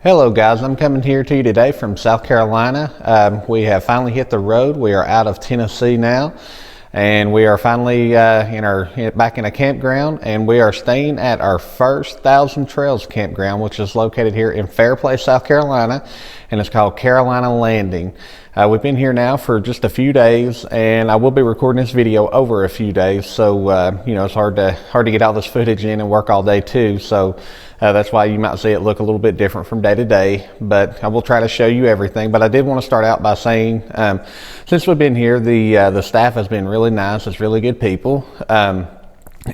Hello guys, I'm coming here to you today from South Carolina. We have finally hit the road. We are out of Tennessee now, and we are finally back in a campground, and we are staying at our first Thousand Trails campground, which is located here in Fairplay, South Carolina, and it's called Carolina Landing. We've been here now for just a few days, and I will be recording this video over a few days, so it's hard to get all this footage in and work all day too. So that's why you might see it look a little bit different from day to day, but I will try to show you everything. But I did want to start out by saying, since we've been here, the staff has been really nice. It's really good people.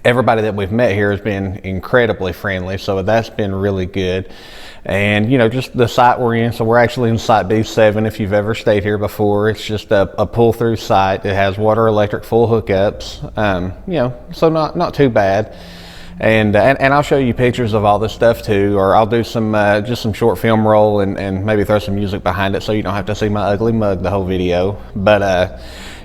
Everybody that we've met here has been incredibly friendly, so that's been really good. And just the site we're in, so we're actually in site B7. If you've ever stayed here before, it's just a pull-through site. It has water, electric, full hookups, so not too bad. And I'll show you pictures of all this stuff too, or I'll do some just some short film roll and maybe throw some music behind it so you don't have to see my ugly mug the whole video. But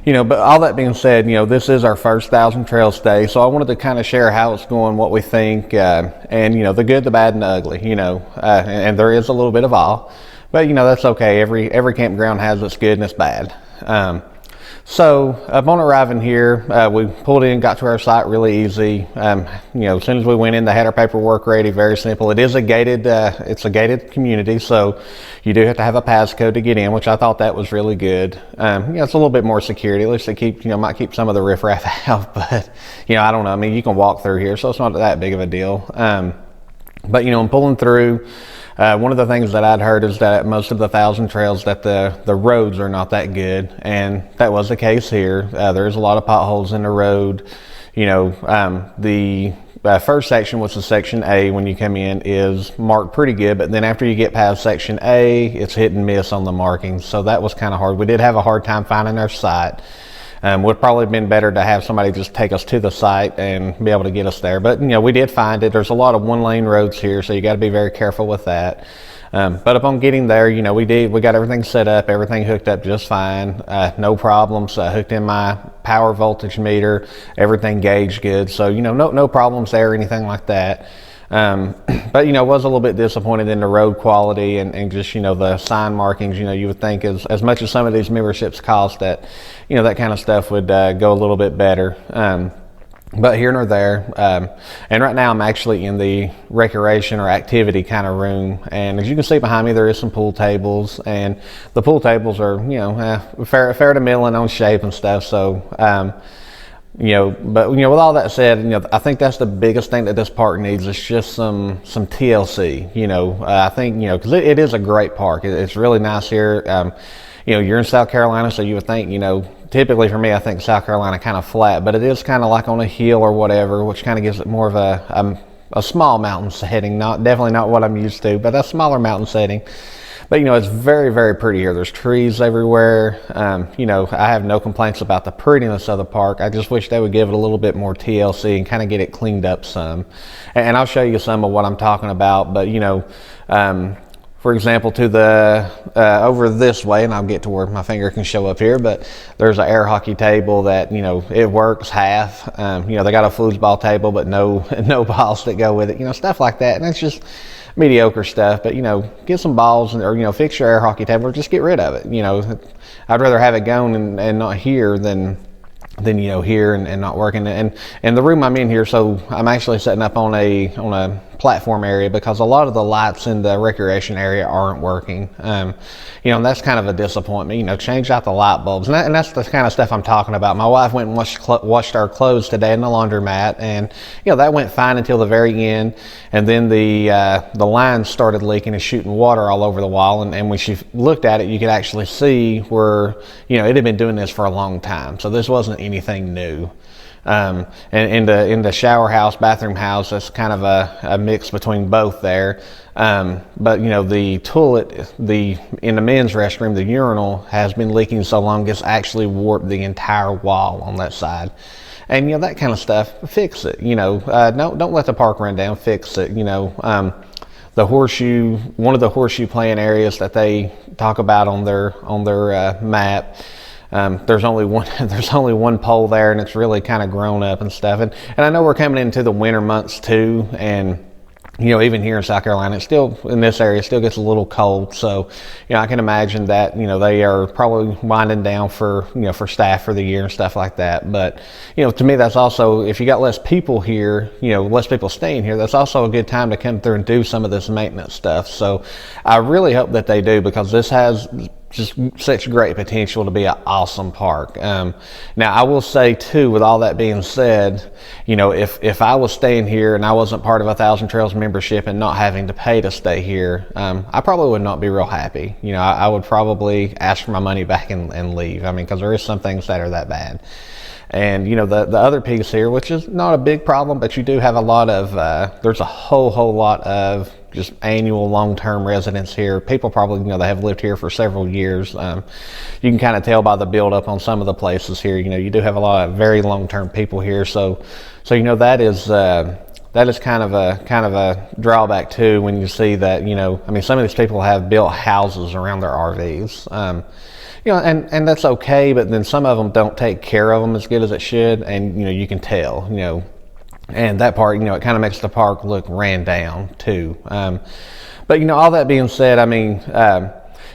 but all that being said, this is our first Thousand Trails stay, so I wanted to kind of share how it's going, what we think, and the good, the bad, and the ugly. And there is a little bit of all, but that's okay. Every campground has its good and its bad. So upon arriving here, we pulled in, got to our site really easy. As soon as we went in, they had our paperwork ready. Very simple. It is a gated, it's a gated community, so you do have to have a passcode to get in, which I thought that was really good. It's a little bit more security. At least they might keep some of the riffraff out, but I don't know. I mean, you can walk through here, so it's not that big of a deal. But I'm pulling through. One of the things that I'd heard is that most of the Thousand Trails that the roads are not that good, and that was the case here. There's a lot of potholes in the road. The first section, which is section A, when you come in, is marked pretty good, but then after you get past section A, it's hit and miss on the markings, so that was kind of hard. We did have a hard time finding our site. Would probably have been better to have somebody just take us to the site and be able to get us there. But, we did find it. There's a lot of one-lane roads here, so you got to be very careful with that. But upon getting there, we got everything set up, everything hooked up just fine. No problems. Hooked in my power voltage meter, everything gauged good. So, no problems there or anything like that. But was a little bit disappointed in the road quality and just the sign markings. You would think as much as some of these memberships cost, that that kind of stuff would go a little bit better. But here nor there. And right now I'm actually in the recreation or activity kind of room, and as you can see behind me, there is some pool tables, and the pool tables are fair to middling on shape and stuff. So but with all that said, I think that's the biggest thing that this park needs is just some TLC. I think because it is a great park. It's really nice here. You're in South Carolina, so you would think typically for me, I think South Carolina kind of flat, but it is kind of like on a hill or whatever, which kind of gives it more of a small mountain setting. Definitely not what I'm used to, but a smaller mountain setting. But it's very, very pretty here. There's trees everywhere. I have no complaints about the prettiness of the park. I just wish they would give it a little bit more TLC and kind of get it cleaned up some. And I'll show you some of what I'm talking about. But for example, to the over this way, and I'll get to where my finger can show up here, but there's an air hockey table that it works half. They got a foosball table, but no balls that go with it. Stuff like that, and it's just mediocre stuff. But get some balls or fix your air hockey table, or just get rid of it. I'd rather have it going and not here than here and not working. And the room I'm in here, so I'm actually setting up on a platform area because a lot of the lights in the recreation area aren't working. And that's kind of a disappointment. Change out the light bulbs, and that's the kind of stuff I'm talking about. My wife went and washed our clothes today in the laundromat, and that went fine until the very end, and then the lines started leaking and shooting water all over the wall, and when she looked at it, you could actually see where it had been doing this for a long time, so this wasn't anything new. And in the shower house, bathroom house, that's kind of a mix between both there. But the toilet, in the men's restroom, the urinal has been leaking so long it's actually warped the entire wall on that side. And that kind of stuff, fix it. Don't let the park run down. Fix it. The horseshoe, one of the horseshoe playing areas that they talk about on their map. There's only one pole there, and it's really kind of grown up and stuff. And I know we're coming into the winter months too, and you know, even here in South Carolina, it's still, in this area, it still gets a little cold. So, you know, I can imagine that, you know, they are probably winding down for, you know, for staff for the year and stuff like that. But, you know, to me, that's also, if you got less people here, you know, less people staying here, that's also a good time to come through and do some of this maintenance stuff. So I really hope that they do, because this has just such great potential to be an awesome park. Now, I will say too, with all that being said, you know, if I was staying here and I wasn't part of 1,000 Trails membership and not having to pay to stay here, I probably would not be real happy. You know, I would probably ask for my money back and leave. I mean, because there is some things that are that bad. And, you know, the other piece here, which is not a big problem, but you do have a lot of, there's a whole lot of just annual long-term residents here. People probably, you know, they have lived here for several years. You can kind of tell by the build-up on some of the places here. You know, you do have a lot of very long-term people here. So you know, that is kind of a drawback too, when you see that, you know, I mean, some of these people have built houses around their RVs. You know, and that's okay, but then some of them don't take care of them as good as it should, and, you know, you can tell, you know, and that part, you know, it kind of makes the park look ran down too. But, you know, all that being said, I mean,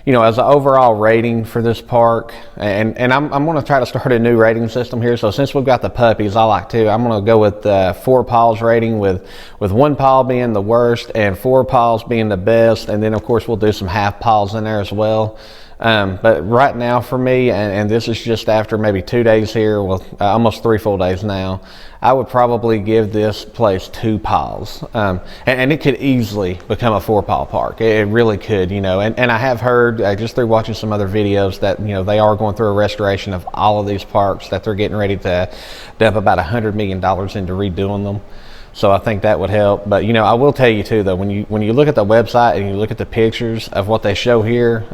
you know, as an overall rating for this park, and I'm going to try to start a new rating system here. So since we've got the puppies, I'm going to go with 4 paws rating, with 1 paw being the worst and 4 paws being the best. And then of course we'll do some half paws in there as well. But right now for me, and this is just after maybe 2 days here, well, almost 3 full days now, I would probably give this place 2 paws. And it could easily become a 4-paw park. It really could, you know, and I have heard, just through watching some other videos, that, you know, they are going through a restoration of all of these parks, that they're getting ready to dump about $100 million into redoing them. So I think that would help. But, you know, I will tell you too, though, when you look at the website and you look at the pictures of what they show here,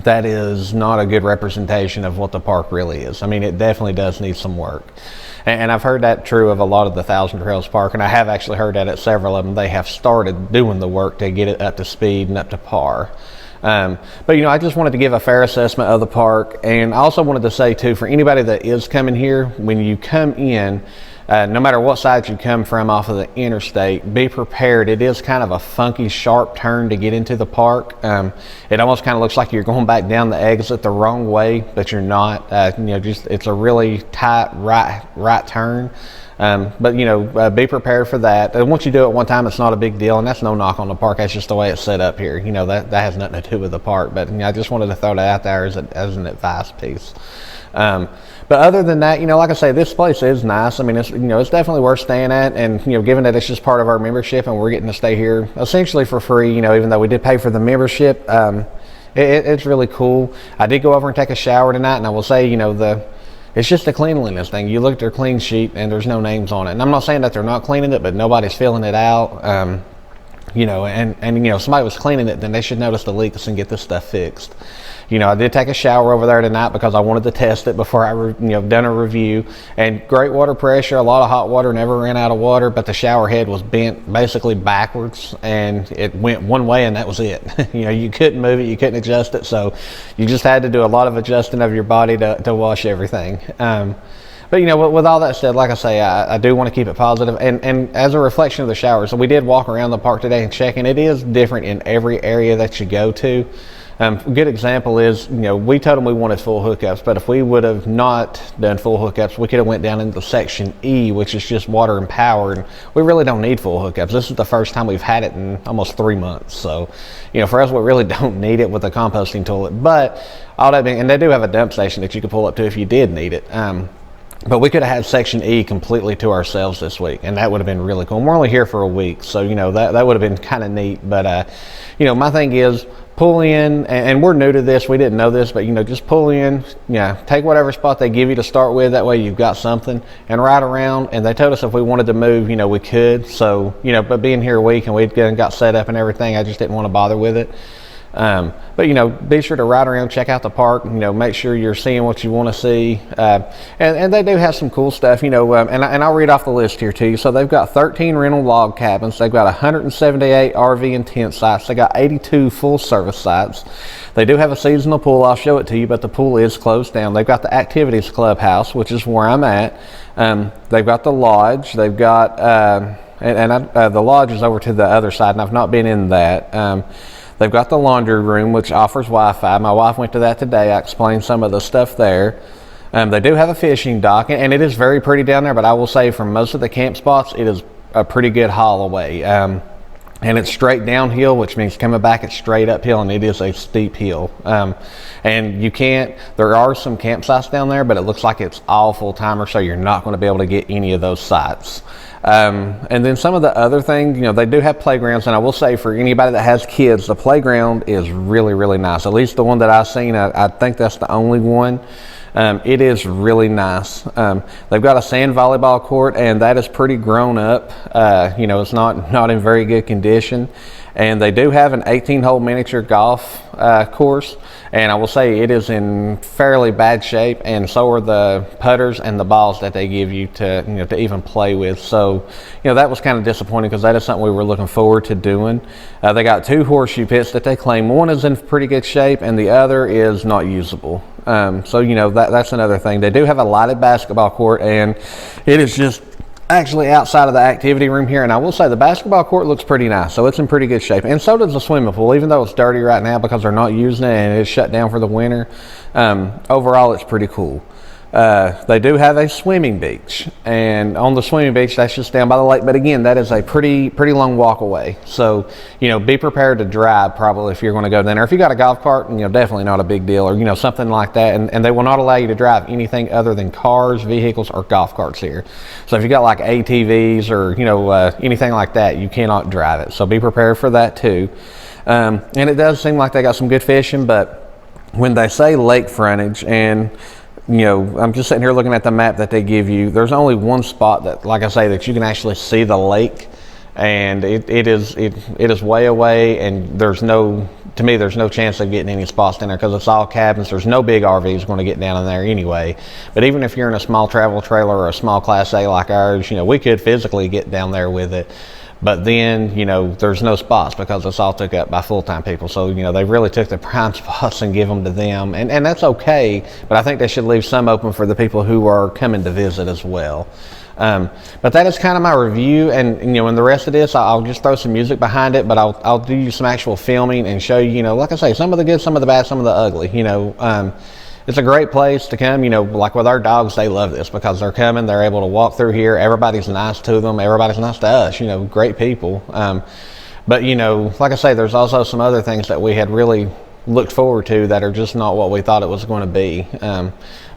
that is not a good representation of what the park really is. I mean, it definitely does need some work. And I've heard that true of a lot of the 1,000 Trails Park, and I have actually heard that at several of them. They have started doing the work to get it up to speed and up to par. But, you know, I just wanted to give a fair assessment of the park. And I also wanted to say too, for anybody that is coming here, when you come in, no matter what side you come from off of the interstate, be prepared. It is kind of a funky, sharp turn to get into the park. It almost kind of looks like you're going back down the exit the wrong way, but you're not. You know, just, it's a really tight right turn. But, you know, be prepared for that. And once you do it one time, it's not a big deal, and that's no knock on the park. That's just the way it's set up here. You know, that has nothing to do with the park. But, you know, I just wanted to throw that out there as an advice piece. But other than that, you know, like I say, this place is nice. I mean, it's, you know, it's definitely worth staying at. And, you know, given that it's just part of our membership and we're getting to stay here essentially for free, you know, even though we did pay for the membership, it's really cool. I did go over and take a shower tonight, and I will say, you know, it's just a cleanliness thing. You look at their clean sheet and there's no names on it. And I'm not saying that they're not cleaning it, but nobody's filling it out. You know, and you know, if somebody was cleaning it, then they should notice the leaks and get this stuff fixed. You know, I did take a shower over there tonight because I wanted to test it before I done a review. And great water pressure, a lot of hot water, never ran out of water, but the shower head was bent basically backwards, and it went one way, and that was it. You know, you couldn't move it, you couldn't adjust it, so you just had to do a lot of adjusting of your body to wash everything. But, you know, with all that said, like I say, I do want to keep it positive. And as a reflection of the shower, so we did walk around the park today and check, and it is different in every area that you go to. A good example is, you know, we told them we wanted full hookups, but if we would have not done full hookups, we could have went down into section E, which is just water and power, and we really don't need full hookups. This is the first time we've had it in almost 3 months. So, you know, for us, we really don't need it with the composting toilet. But all that being, and they do have a dump station that you could pull up to if you did need it. But we could have had section E completely to ourselves this week, and that would have been really cool. And we're only here for a week, so, you know, that would have been kind of neat. But, you know, my thing is, pull in, and we're new to this, we didn't know this, but, you know, just pull in, yeah, take whatever spot they give you to start with, that way you've got something, and ride around. And they told us if we wanted to move, you know, we could. So, you know, but being here a week and we got set up and everything, I just didn't want to bother with it. But, you know, be sure to ride around, check out the park, you know, make sure you're seeing what you want to see. And they do have some cool stuff, you know, and I'll read off the list here to you. So they've got 13 rental log cabins. They've got 178 RV and tent sites. They got 82 full service sites. They do have a seasonal pool. I'll show it to you, but the pool is closed down. They've got the activities clubhouse, which is where I'm at. They've got the lodge. They've got, the lodge is over to the other side, and I've not been in that. They've got the laundry room, which offers Wi-Fi. My wife went to that today. I explained some of the stuff there. They do have a fishing dock, and it is very pretty down there, but I will say from most of the camp spots, it is a pretty good haul away. And it's straight downhill, which means coming back it's straight uphill, and it is a steep hill. And there are some campsites down there, but it looks like it's all full-timer, so you're not going to be able to get any of those sites. And then some of the other things, they do have playgrounds, and I will say for anybody that has kids, the playground is really, really nice. At least the one that I've seen, I think that's the only one. It is really nice. They've got a sand volleyball court, and that is pretty grown up. It's not in very good condition. And they do have an 18-hole miniature golf course, and I will say it is in fairly bad shape, and so are the putters and the balls that they give you to even play with. So that was kind of disappointing, because that is something we were looking forward to doing. They got 2 horseshoe pits that they claim. One is in pretty good shape, and the other is not usable. So that's another thing. They do have a lighted basketball court, and it is just actually outside of the activity room here, and I will say the basketball court looks pretty nice, so it's in pretty good shape. And so does the swimming pool, even though it's dirty right now because they're not using it and it's shut down for the winter. Overall, it's pretty cool. They do have a swimming beach, and on the swimming beach, that's just down by the lake, but again, that is a pretty long walk away. So be prepared to drive probably if you're going to go there. If you got a golf cart, definitely not a big deal, or something like that, and they will not allow you to drive anything other than cars, vehicles, or golf carts here. So if you got like ATVs or anything like that, you cannot drive it, so be prepared for that too. And it does seem like they got some good fishing, but when they say lake frontage, and I'm just sitting here looking at the map that they give you, there's only one spot that, like I say, that you can actually see the lake, and it is way away, and there's no chance of getting any spots in there, because it's all cabins. There's no big RVs going to get down in there anyway. But even if you're in a small travel trailer or a small Class A like ours, we could physically get down there with it. But then, there's no spots because it's all took up by full-time people. So, they really took the prime spots and give them to them. And that's okay, but I think they should leave some open for the people who are coming to visit as well. But that is kind of my review, and in the rest of this, I'll just throw some music behind it, but I'll do some actual filming and show you, like I say, some of the good, some of the bad, some of the ugly. It's a great place to come. Like with our dogs, they love this because they're coming, they're able to walk through here. Everybody's nice to them. Everybody's nice to us, great people. But, like I say, there's also some other things that we had really looked forward to that are just not what we thought it was going to be.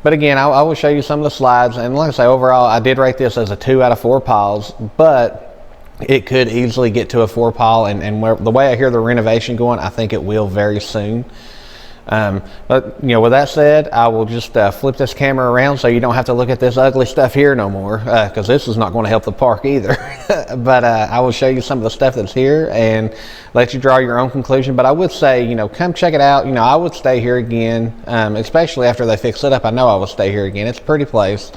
But again, I will show you some of the slides. And like I say, overall, I did rate this as a 2 out of 4 piles, but it could easily get to a 4 pile. And the way I hear the renovation going, I think it will very soon. But with that said, I will just flip this camera around so you don't have to look at this ugly stuff here no more, because this is not going to help the park either. But I will show you some of the stuff that's here and let you draw your own conclusion. But I would say, come check it out. I would stay here again, especially after they fix it up. I know I will stay here again. It's a pretty place.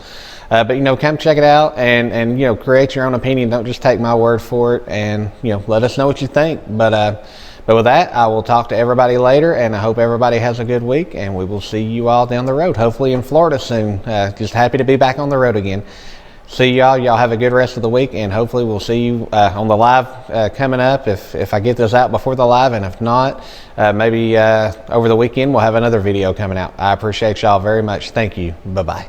But come check it out and create your own opinion. Don't just take my word for it, and let us know what you think. But with that, I will talk to everybody later, and I hope everybody has a good week, and we will see you all down the road, hopefully in Florida soon. Just happy to be back on the road again. See y'all. Y'all have a good rest of the week, and hopefully we'll see you on the live coming up if I get this out before the live, and if not, maybe over the weekend we'll have another video coming out. I appreciate y'all very much. Thank you. Bye-bye.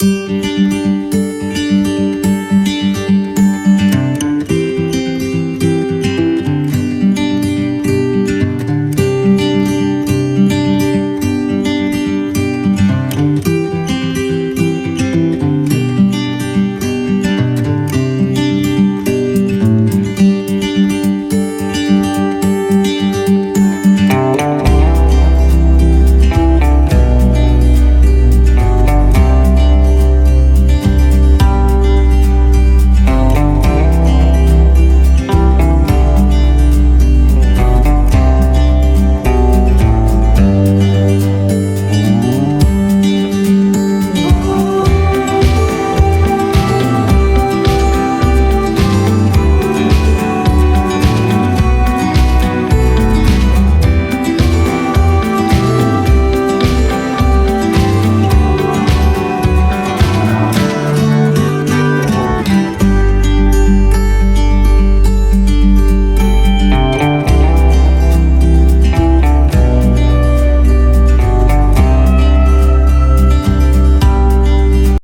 you.